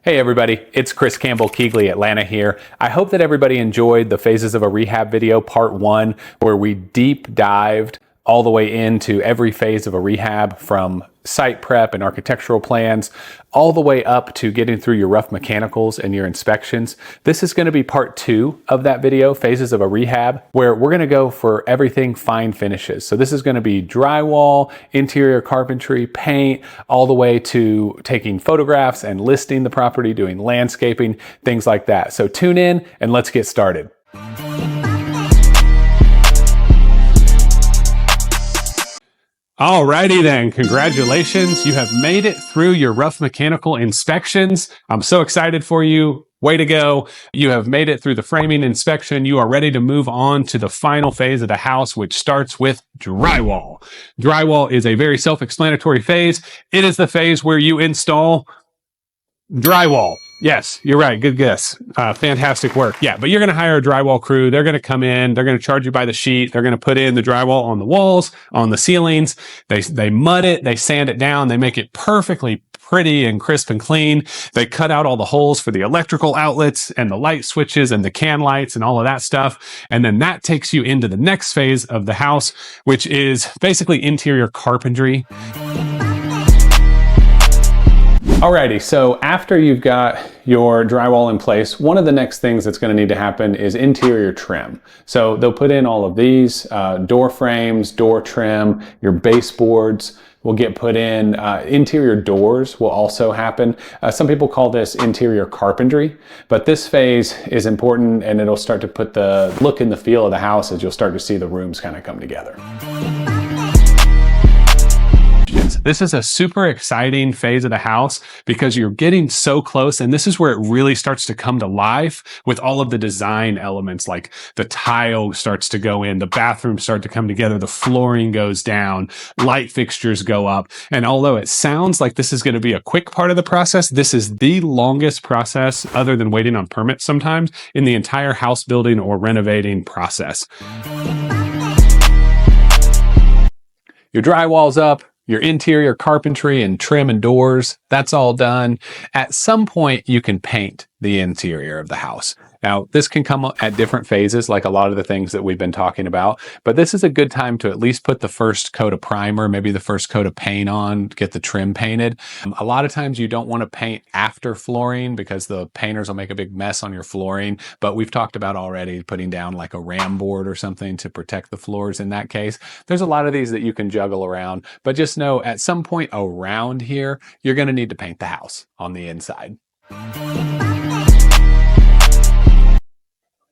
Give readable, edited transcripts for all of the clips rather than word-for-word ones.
Hey everybody, it's Chris Campbell, Keyglee, Atlanta here. I hope that everybody enjoyed the Phases of a Rehab video, part 1, where we deep dived all the way into every phase of a rehab, from site prep and architectural plans, all the way up to getting through your rough mechanicals and your inspections. This is going to be part 2 of that video, Phases of a Rehab, where we're going to go for everything fine finishes. So this is going to be drywall, interior carpentry, paint, all the way to taking photographs and listing the property, doing landscaping, things like that. So tune in and let's get started. Alrighty then, congratulations. You have made it through your rough mechanical inspections. I'm so excited for you. Way to go. You have made it through the framing inspection. You are ready to move on to the final phase of the house, which starts with drywall. Drywall is a very self-explanatory phase. It is the phase where you install drywall. Yes, you're right. Good guess. Fantastic work. Yeah, but you're going to hire a drywall crew. They're going to come in. They're going to charge you by the sheet. They're going to put in the drywall on the walls, on the ceilings. They mud it. They sand it down. They make it perfectly pretty and crisp and clean. They cut out all the holes for the electrical outlets and the light switches and the can lights and all of that stuff. And then that takes you into the next phase of the house, which is basically interior carpentry. Alrighty, so after you've got your drywall in place, one of the next things that's going to need to happen is interior trim. So they'll put in all of these door frames, door trim, your baseboards will get put in. Interior doors will also happen. Some people call this interior carpentry, but this phase is important and it'll start to put the look and the feel of the house as you'll start to see the rooms kind of come together. This is a super exciting phase of the house because you're getting so close, and this is where it really starts to come to life with all of the design elements, like the tile starts to go in, the bathrooms start to come together, the flooring goes down, light fixtures go up. And although it sounds like this is going to be a quick part of the process, this is the longest process, other than waiting on permits sometimes, in the entire house building or renovating process. Your drywall's up. Your interior carpentry and trim and doors, that's all done. At some point, you can paint the interior of the house. Now, this can come at different phases, like a lot of the things that we've been talking about, but this is a good time to at least put the first coat of primer, maybe the first coat of paint on, get the trim painted. A lot of times you don't want to paint after flooring because the painters will make a big mess on your flooring, but we've talked about already putting down like a ram board or something to protect the floors in that case. There's a lot of these that you can juggle around, but just know at some point around here, you're going to need to paint the house on the inside.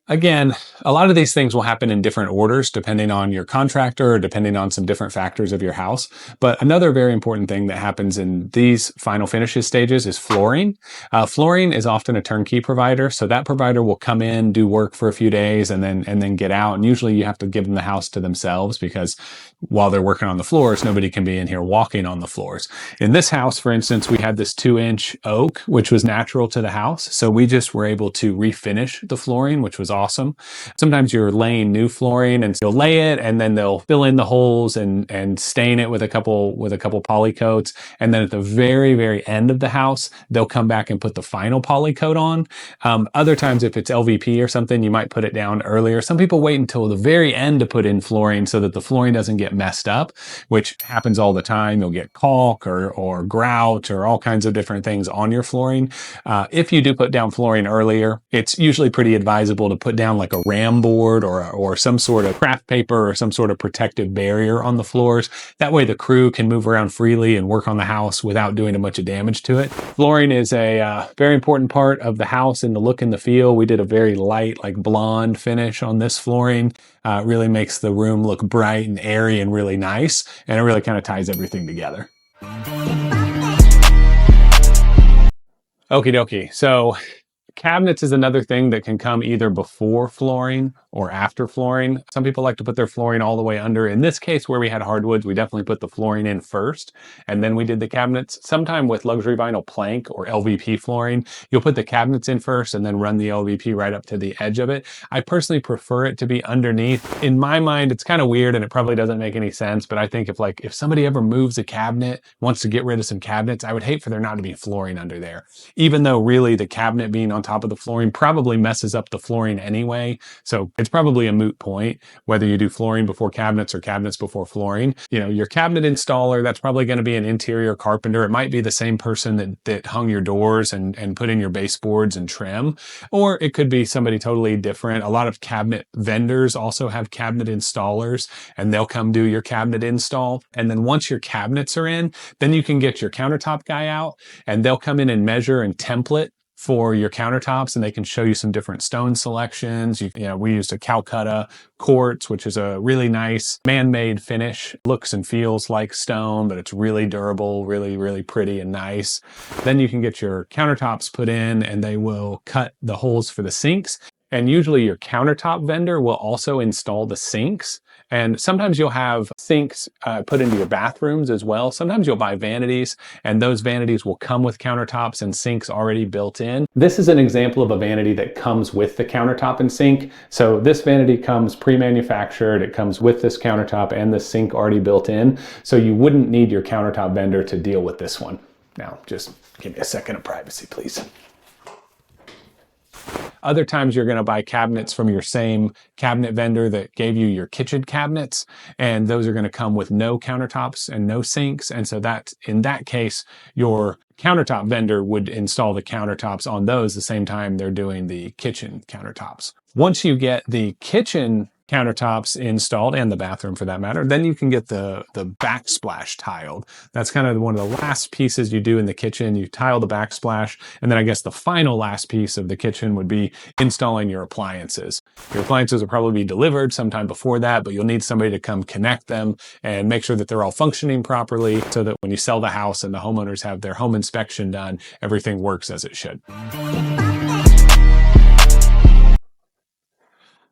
Again, a lot of these things will happen in different orders depending on your contractor or depending on some different factors of your house. But another very important thing that happens in these final finishes stages is flooring. Flooring is often a turnkey provider. So that provider will come in, do work for a few days and then get out. And usually you have to give them the house to themselves because while they're working on the floors, nobody can be in here walking on the floors. In this house, for instance, we had this 2-inch oak, which was natural to the house. So we just were able to refinish the flooring, which was awesome. Sometimes you're laying new flooring and you'll lay it and then they'll fill in the holes and stain it with a couple poly coats. And then at the very, very end of the house, they'll come back and put the final poly coat on. Other times, if it's LVP or something, you might put it down earlier. Some people wait until the very end to put in flooring so that the flooring doesn't get messed up, which happens all the time. You'll get caulk or grout or all kinds of different things on your flooring. If you do put down flooring earlier, it's usually pretty advisable to put down like a ram board or some sort of craft paper or some sort of protective barrier on the floors. That way the crew can move around freely and work on the house without doing a bunch of damage to it. Flooring is a very important part of the house and the look and the feel. We did a very light, like blonde finish on this flooring. It really makes the room look bright and airy and really nice. And it really kind of ties everything together. Okie dokie. So cabinets is another thing that can come either before flooring or after flooring. Some people like to put their flooring all the way under. In this case, where we had hardwoods, we definitely put the flooring in first, and then we did the cabinets. Sometime with luxury vinyl plank or LVP flooring, you'll put the cabinets in first and then run the LVP right up to the edge of it. I personally prefer it to be underneath. In my mind, it's kind of weird and it probably doesn't make any sense, but I think if somebody ever moves a cabinet, wants to get rid of some cabinets, I would hate for there not to be flooring under there. Even though really the cabinet being on top of the flooring probably messes up the flooring anyway. So it's probably a moot point whether you do flooring before cabinets or cabinets before flooring. You know, your cabinet installer, that's probably going to be an interior carpenter. It might be the same person that hung your doors and put in your baseboards and trim, or it could be somebody totally different. A lot of cabinet vendors also have cabinet installers, and they'll come do your cabinet install. And then once your cabinets are in, then you can get your countertop guy out and they'll come in and measure and template for your countertops, and they can show you some different stone selections. You know, we used a Calcutta quartz, which is a really nice man-made finish. Looks and feels like stone, but it's really durable, really, really pretty and nice. Then you can get your countertops put in and they will cut the holes for the sinks. And usually your countertop vendor will also install the sinks. And sometimes you'll have sinks put into your bathrooms as well. Sometimes you'll buy vanities, and those vanities will come with countertops and sinks already built in. This is an example of a vanity that comes with the countertop and sink. So this vanity comes pre-manufactured. It comes with this countertop and the sink already built in. So you wouldn't need your countertop vendor to deal with this one. Now, just give me a second of privacy, please. Other times you're going to buy cabinets from your same cabinet vendor that gave you your kitchen cabinets, and those are going to come with no countertops and no sinks. And so that, in that case, your countertop vendor would install the countertops on those the same time they're doing the kitchen countertops. Once you get the kitchen countertops installed, and the bathroom for that matter, then you can get the backsplash tiled. That's kind of one of the last pieces you do in the kitchen. You tile the backsplash, and then I guess the final last piece of the kitchen would be installing your appliances. Your appliances will probably be delivered sometime before that, but you'll need somebody to come connect them and make sure that they're all functioning properly so that when you sell the house and the homeowners have their home inspection done, everything works as it should.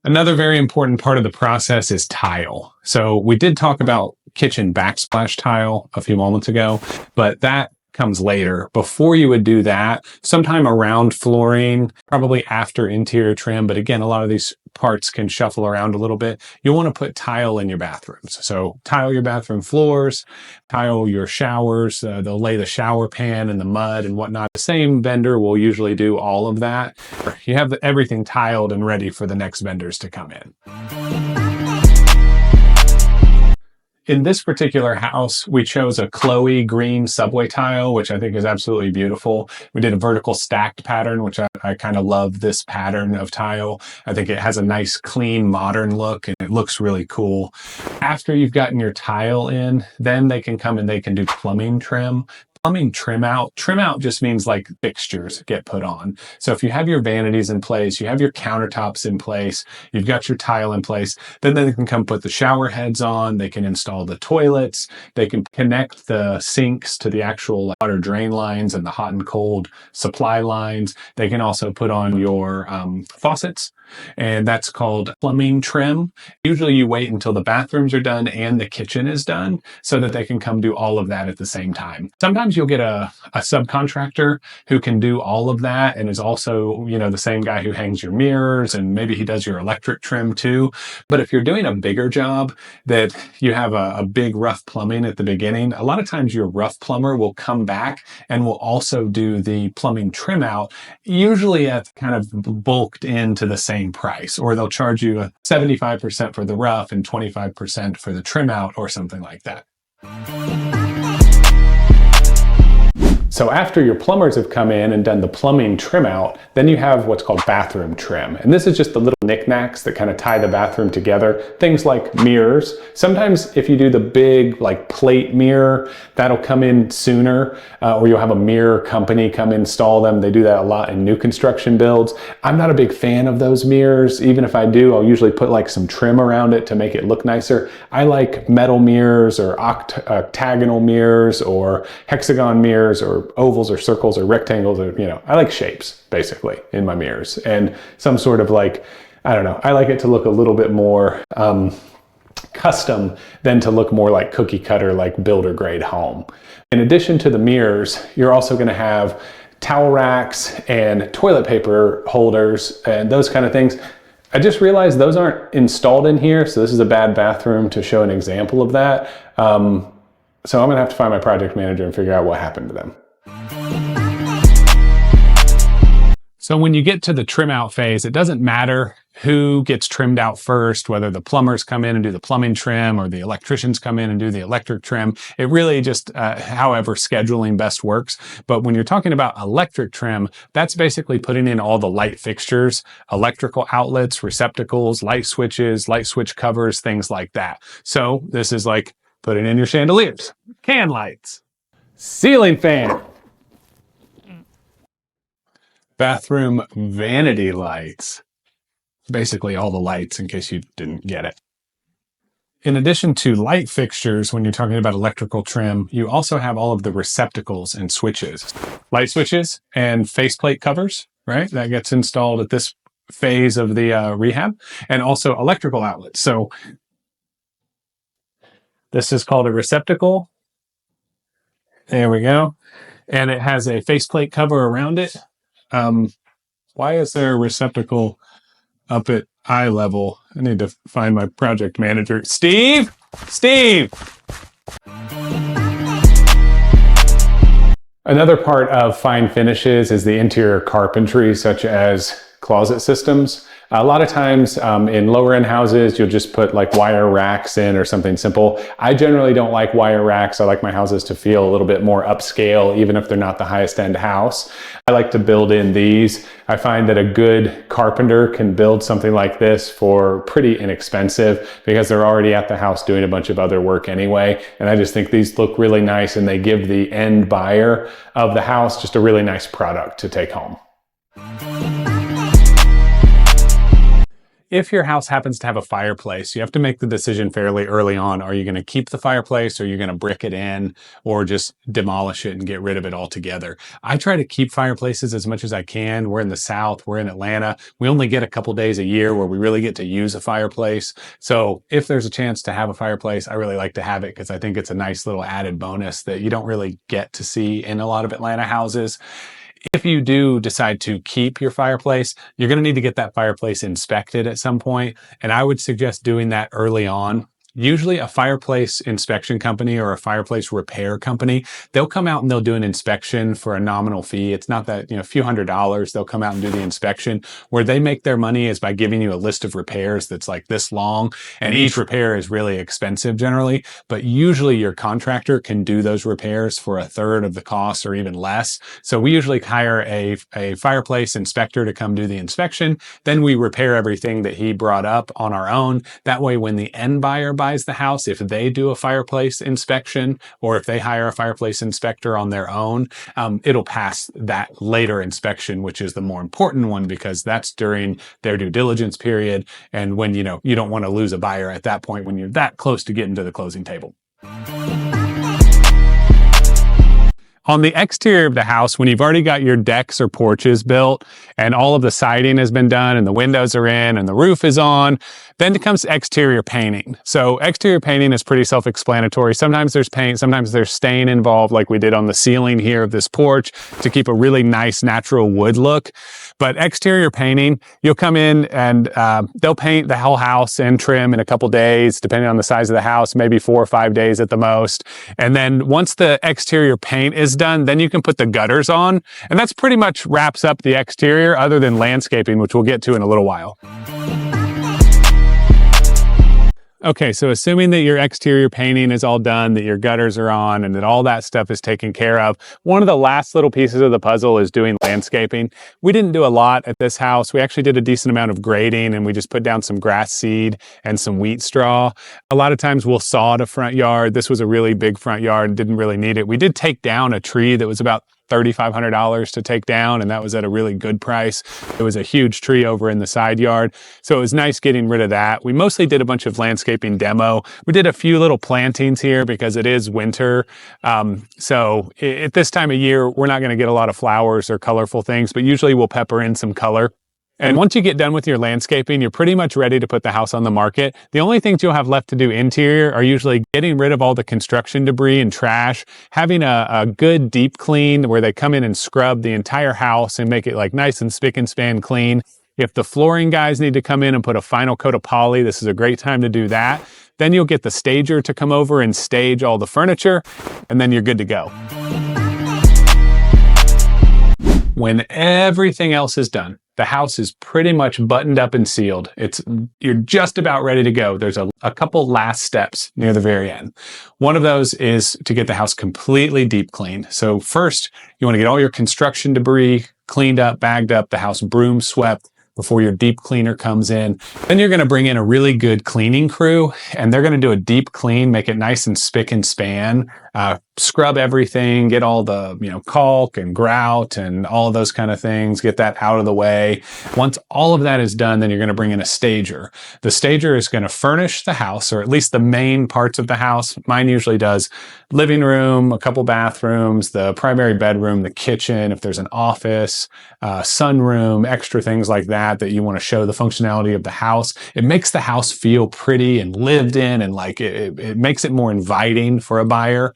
Another very important part of the process is tile. So we did talk about kitchen backsplash tile a few moments ago, but that comes later. Before you would do that, sometime around flooring, probably after interior trim, but again, a lot of these parts can shuffle around a little bit. You'll want to put tile in your bathrooms. So tile your bathroom floors, tile your showers. They'll lay the shower pan in the mud and whatnot. The same vendor will usually do all of that. You have everything tiled and ready for the next vendors to come in. In this particular house, we chose a Chloe green subway tile, which I think is absolutely beautiful. We did a vertical stacked pattern, which I kind of love this pattern of tile. I think it has a nice, clean, modern look, and it looks really cool. After you've gotten your tile in, then they can come and they can do plumbing trim. Plumbing trim out just means like fixtures get put on. So if you have your vanities in place, you have your countertops in place, you've got your tile in place, then they can come put the shower heads on, they can install the toilets, they can connect the sinks to the actual water drain lines and the hot and cold supply lines. They can also put on your faucets, and that's called plumbing trim. Usually you wait until the bathrooms are done and the kitchen is done so that they can come do all of that at the same time. Sometimes you'll get a subcontractor who can do all of that and is also, you know, the same guy who hangs your mirrors, and maybe he does your electric trim too. But if you're doing a bigger job that you have a big rough plumbing at the beginning, a lot of times your rough plumber will come back and will also do the plumbing trim out, usually at kind of bulked into the same price, or they'll charge you 75% for the rough and 25% for the trim out or something like that. So after your plumbers have come in and done the plumbing trim out, then you have what's called bathroom trim. And this is just the little knickknacks that kind of tie the bathroom together. Things like mirrors. Sometimes if you do the big like plate mirror, that'll come in sooner, or you'll have a mirror company come install them. They do that a lot in new construction builds. I'm not a big fan of those mirrors. Even if I do, I'll usually put like some trim around it to make it look nicer. I like metal mirrors or octagonal mirrors or hexagon mirrors or ovals or circles or rectangles, or, you know, I like shapes basically in my mirrors, and some sort of like I don't know, I like it to look a little bit more custom than to look more like cookie cutter, like builder grade home. In addition to the mirrors, you're also going to have towel racks and toilet paper holders and those kind of things. I just realized those aren't installed in here, so this is a bad bathroom to show an example of that. So I'm gonna have to find my project manager and figure out what happened to them. So when you get to the trim out phase, it doesn't matter who gets trimmed out first, whether the plumbers come in and do the plumbing trim or the electricians come in and do the electric trim. It really just, however scheduling best works. But when you're talking about electric trim, that's basically putting in all the light fixtures, electrical outlets, receptacles, light switches, light switch covers, things like that. So this is like putting in your chandeliers, can lights, ceiling fan, bathroom vanity lights. Basically all the lights, in case you didn't get it. In addition to light fixtures, when you're talking about electrical trim, you also have all of the receptacles and switches. Light switches and faceplate covers, right? That gets installed at this phase of the rehab, and also electrical outlets. So this is called a receptacle. There we go. And it has a faceplate cover around it. Why is there a receptacle up at eye level? I need to find my project manager. Steve! Steve! Another part of fine finishes is the interior carpentry, such as closet systems. A lot of times in lower end houses, you'll just put like wire racks in or something simple. I generally don't like wire racks. I like my houses to feel a little bit more upscale, even if they're not the highest end house. I like to build in these. I find that a good carpenter can build something like this for pretty inexpensive because they're already at the house doing a bunch of other work anyway. And I just think these look really nice and they give the end buyer of the house just a really nice product to take home. If your house happens to have a fireplace, you have to make the decision fairly early on. Are you going to keep the fireplace, or are you going to brick it in, or just demolish it and get rid of it altogether? I try to keep fireplaces as much as I can. We're in the South, we're in Atlanta. We only get a couple days a year where we really get to use a fireplace. So if there's a chance to have a fireplace, I really like to have it because I think it's a nice little added bonus that you don't really get to see in a lot of Atlanta houses. If you do decide to keep your fireplace, you're going to need to get that fireplace inspected at some point, and I would suggest doing that early on. Usually a fireplace inspection company or a fireplace repair company, they'll come out and they'll do an inspection for a nominal fee. It's not that, a few $100s. They'll come out and do the inspection. Where they make their money is by giving you a list of repairs that's like this long, and each repair is really expensive generally, but usually your contractor can do those repairs for a third of the cost or even less. So we usually hire a fireplace inspector to come do the inspection. Then we repair everything that he brought up on our own. That way, when the end buyer buys the house, if they do a fireplace inspection or if they hire a fireplace inspector on their own, it'll pass that later inspection, which is the more important one because that's during their due diligence period. And when, you don't want to lose a buyer at that point when you're that close to getting to the closing table. On the exterior of the house, when you've already got your decks or porches built and all of the siding has been done and the windows are in and the roof is on, then it comes exterior painting. So exterior painting is pretty self-explanatory. Sometimes there's paint, sometimes there's stain involved, like we did on the ceiling here of this porch to keep a really nice natural wood look. But exterior painting, you'll come in and they'll paint the whole house and trim in a couple days, depending on the size of the house, maybe 4 or 5 days at the most. And then once the exterior paint is done, then you can put the gutters on. And that's pretty much wraps up the exterior other than landscaping, which we'll get to in a little while. Okay, so assuming that your exterior painting is all done, that your gutters are on, and that all that stuff is taken care of, one of the last little pieces of the puzzle is doing landscaping. We didn't do a lot at this house. We actually did a decent amount of grading, and we just put down some grass seed and some wheat straw. A lot of times we'll sod a front yard. This was a really big front yard and didn't really need it. We did take down a tree that was about $3,500 to take down, and that was at a really good price. It was a huge tree over in the side yard, so it was nice getting rid of that. We mostly did a bunch of landscaping demo. We did a few little plantings here because it is winter, so at this time of year, we're not going to get a lot of flowers or colorful things, but usually we'll pepper in some color. And once you get done with your landscaping, you're pretty much ready to put the house on the market. The only things you'll have left to do interior are usually getting rid of all the construction debris and trash, having a good deep clean where they come in and scrub the entire house and make it like nice and spick and span clean. If the flooring guys need to come in and put a final coat of poly, this is a great time to do that. Then you'll get the stager to come over and stage all the furniture, and then you're good to go. When everything else is done, the house is pretty much buttoned up and sealed. You're just about ready to go. There's a couple last steps near the very end. One of those is to get the house completely deep cleaned. So first, you want to get all your construction debris cleaned up, bagged up, the house broom swept before your deep cleaner comes in. Then you're going to bring in a really good cleaning crew, and they're going to do a deep clean, make it nice and spick and span, scrub everything, get all the caulk and grout and all of those kind of things, get that out of the way. Once all of that is done, then you're going to bring in a stager. The stager is going to furnish the house, or at least the main parts of the house. Mine usually does living room, a couple bathrooms, the primary bedroom, the kitchen, if there's an office, sunroom, extra things like that you want to show the functionality of the house. It makes the house feel pretty and lived in, and like it makes it more inviting for a buyer.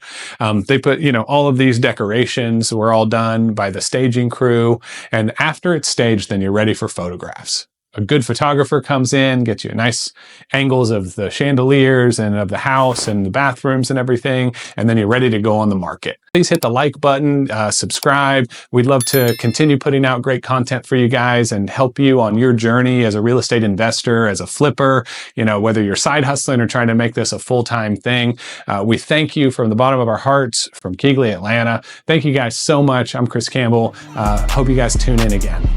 They put, all of these decorations were all done by the staging crew. And after it's staged, then you're ready for photographs. A good photographer comes in, gets you nice angles of the chandeliers and of the house and the bathrooms and everything, and then you're ready to go on the market. Please hit the like button, subscribe. We'd love to continue putting out great content for you guys and help you on your journey as a real estate investor, as a flipper, whether you're side hustling or trying to make this a full-time thing. We thank you from the bottom of our hearts from Keyglee, Atlanta. Thank you guys so much. I'm Chris Campbell. Hope you guys tune in again.